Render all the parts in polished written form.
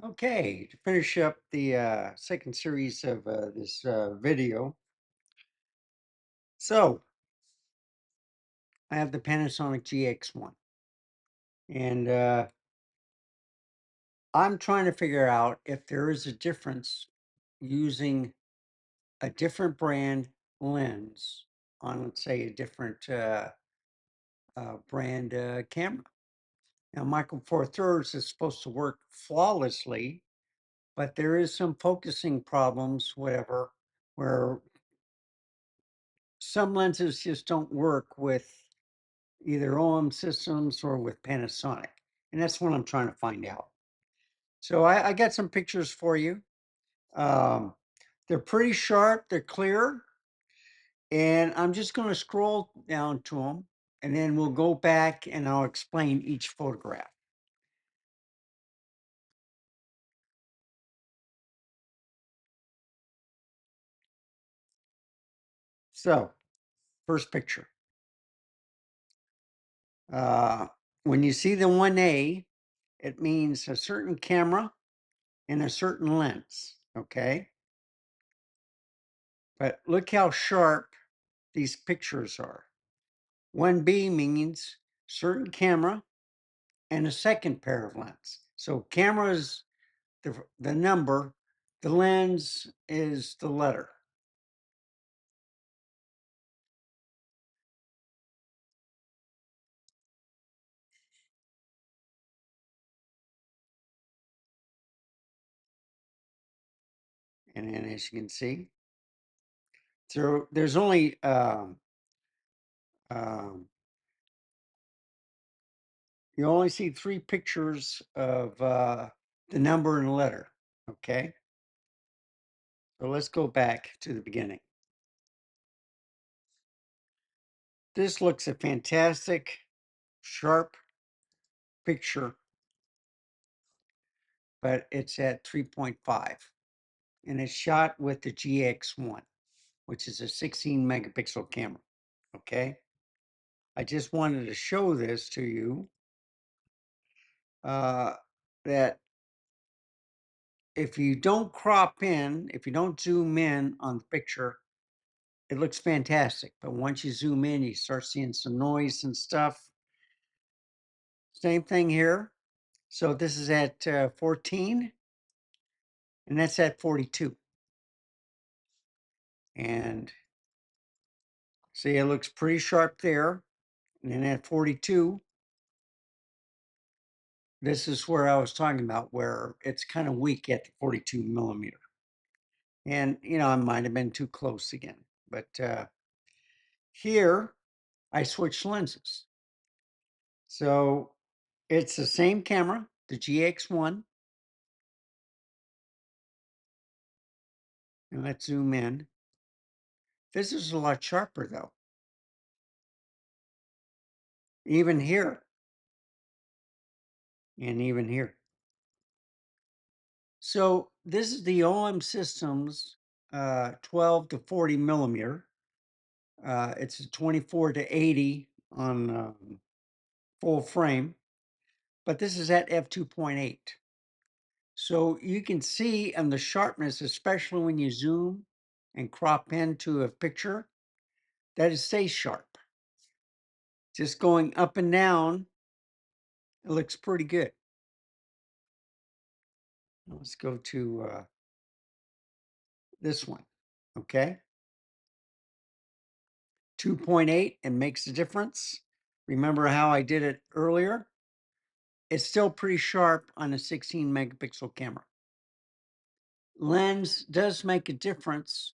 Okay, to finish up the second series of this video. So I have the Panasonic GX1, and I'm trying to figure out if there is a difference using a different brand lens on, let's say, a different brand camera. Now, Micro Four Thirds is supposed to work flawlessly, but there is some focusing problems, whatever, where some lenses just don't work with either OM systems or with Panasonic. And that's what I'm trying to find out. So I got some pictures for you. Um, they're pretty sharp, they're clear, and I'm just going to scroll down to them, and then we'll go back and I'll explain each photograph. So, first picture. Uh, when you see the 1A, it means a certain camera and a certain lens, okay? But look how sharp these pictures are. 1B means certain camera and a second pair of lens. So camera is the number, the lens is the letter. And then as you can see, so there's only um, you only see three pictures of the number and letter. Okay. So let's go back to the beginning. This looks a fantastic, sharp picture, but it's at 3.5 and it's shot with the GX1, which is a 16 megapixel camera. Okay. I just wanted to show this to you that if you don't crop in, if you don't zoom in on the picture, it looks fantastic. But once you zoom in, you start seeing some noise and stuff. Same thing here. So this is at 14 and that's at 42. And see, it looks pretty sharp there. And then at 42, this is where I was talking about, where it's kind of weak at the 42 millimeter. And, I might have been too close again. But here, I switched lenses. So it's the same camera, the GX1. And let's zoom in. This is a lot sharper, though. Even here. And even here. So this is the OM Systems 12 to 40 millimeter. It's a 24 to 80 on full frame, but this is at f2.8. So you can see on the sharpness, especially when you zoom and crop into a picture, that it stays sharp. Just going up and down, it looks pretty good. Let's go to this one, okay? 2.8 and makes a difference. Remember how I did it earlier? It's still pretty sharp on a 16 megapixel camera. Lens does make a difference,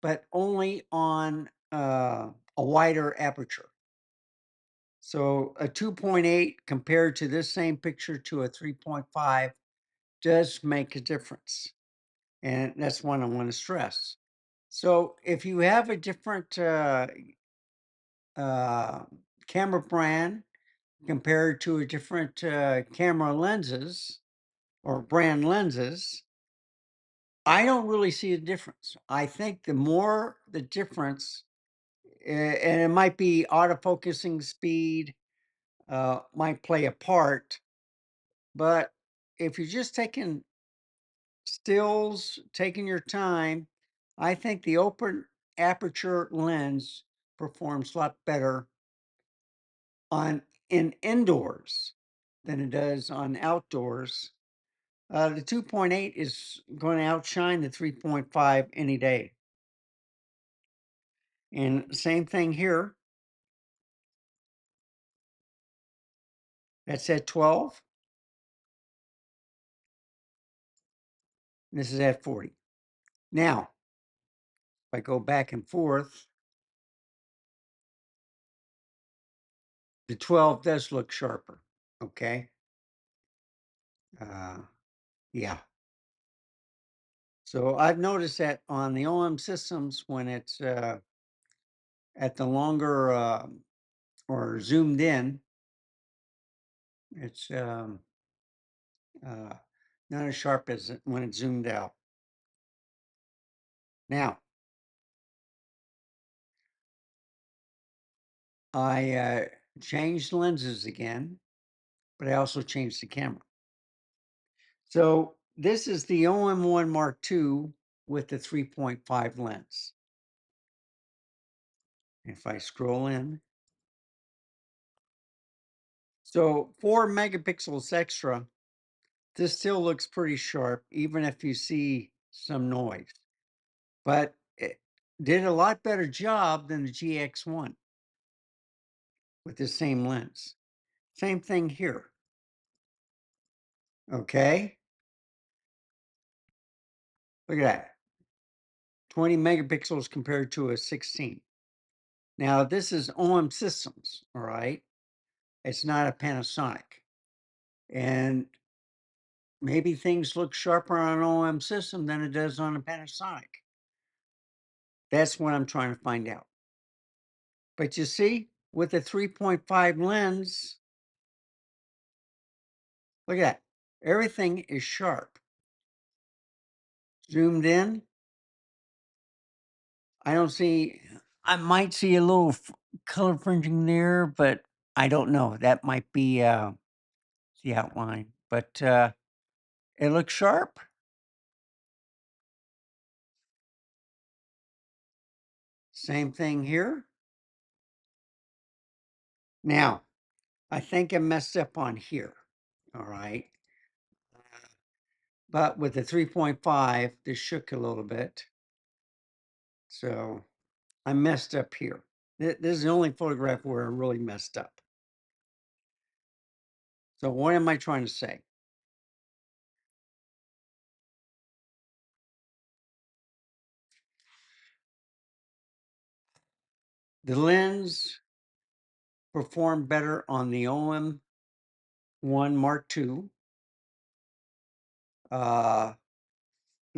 but only on a wider aperture. So a 2.8 compared to this same picture to a 3.5 does make a difference. And that's one I want to stress. So if you have a different camera brand compared to a different camera lenses or brand lenses, I don't really see a difference. I think the more the difference, and it might be autofocusing speed, might play a part, but if you're just taking stills, taking your time, I think the open aperture lens performs a lot better on in indoors than it does on outdoors. The 2.8 is going to outshine the 3.5 any day. And same thing here. That's at 12. This is at 40. Now, if I go back and forth, the 12 does look sharper. Okay. Yeah. So I've noticed that on the OM systems when it's at the longer or zoomed in, it's uh, not as sharp as when it's zoomed out. Now, I changed lenses again, but I also changed the camera. So this is the OM1 Mark II with the 3.5 lens. If I scroll in, so 4 megapixels extra, this still looks pretty sharp, even if you see some noise. But it did a lot better job than the GX1 with the same lens. Same thing here. Okay. Look at that. 20 megapixels compared to a 16. Now, this is OM Systems, all right? It's not a Panasonic. And maybe things look sharper on an OM system than it does on a Panasonic. That's what I'm trying to find out. But you see, with the 3.5 lens, look at that. Everything is sharp. Zoomed in, I don't see, I might see a little color fringing there, but I don't know. That might be the outline, but it looks sharp. Same thing here. Now, I think I messed up on here. All right. But with the 3.5, this shook a little bit. So I messed up here. This is the only photograph where I really messed up. So what am I trying to say? The lens performed better on the OM1 Mark II, the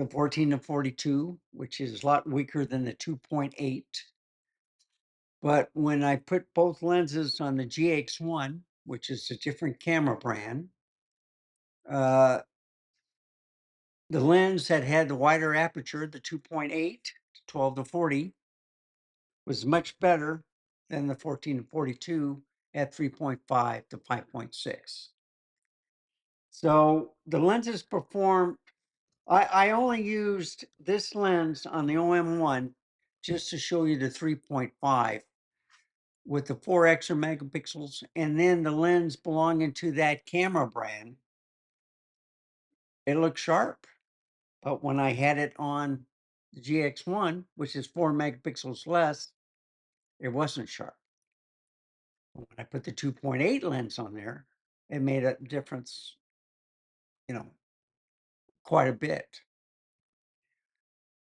14 to 42, which is a lot weaker than the 2.8. But when I put both lenses on the GX1, which is a different camera brand, uh, the lens that had the wider aperture, the 2.8, 12 to 40, was much better than the 14 to 42 at 3.5 to 5.6. So the lenses perform, I only used this lens on the OM1 just to show you the 3.5 with the 4 extra megapixels, and then the lens belonging to that camera brand, it looks sharp. But when I had it on the GX1, which is 4 megapixels less, it wasn't sharp. When I put the 2.8 lens on there, it made a difference, you know, quite a bit.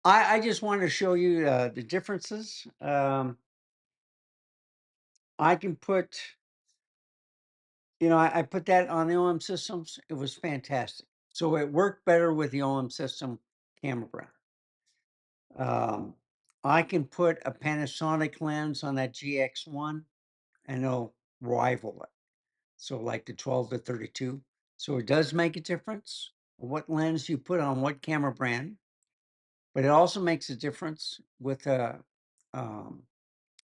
I just wanted to show you the differences. I can put, I put that on the OM systems. It was fantastic. So it worked better with the OM system camera brand. I can put a Panasonic lens on that GX1 and it'll rival it. So like the 12 to 32. So it does make a difference what lens you put on what camera brand, but it also makes a difference with a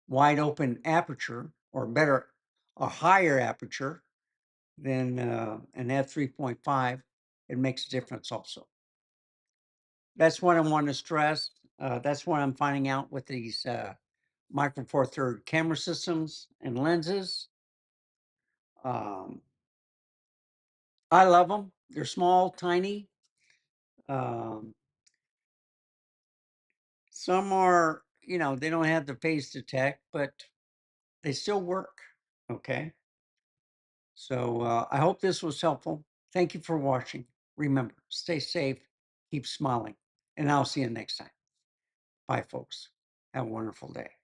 wide open aperture, or better, a higher aperture than an f 3.5. it makes a difference also. That's what I want to stress. That's what I'm finding out with these micro four third camera systems and lenses. Um, I love them. They're small, tiny. Um, some are, they don't have the phase detect, but they still work. Okay. So I hope this was helpful. Thank you for watching. Remember, stay safe, keep smiling, and I'll see you next time. Bye, folks. Have a wonderful day.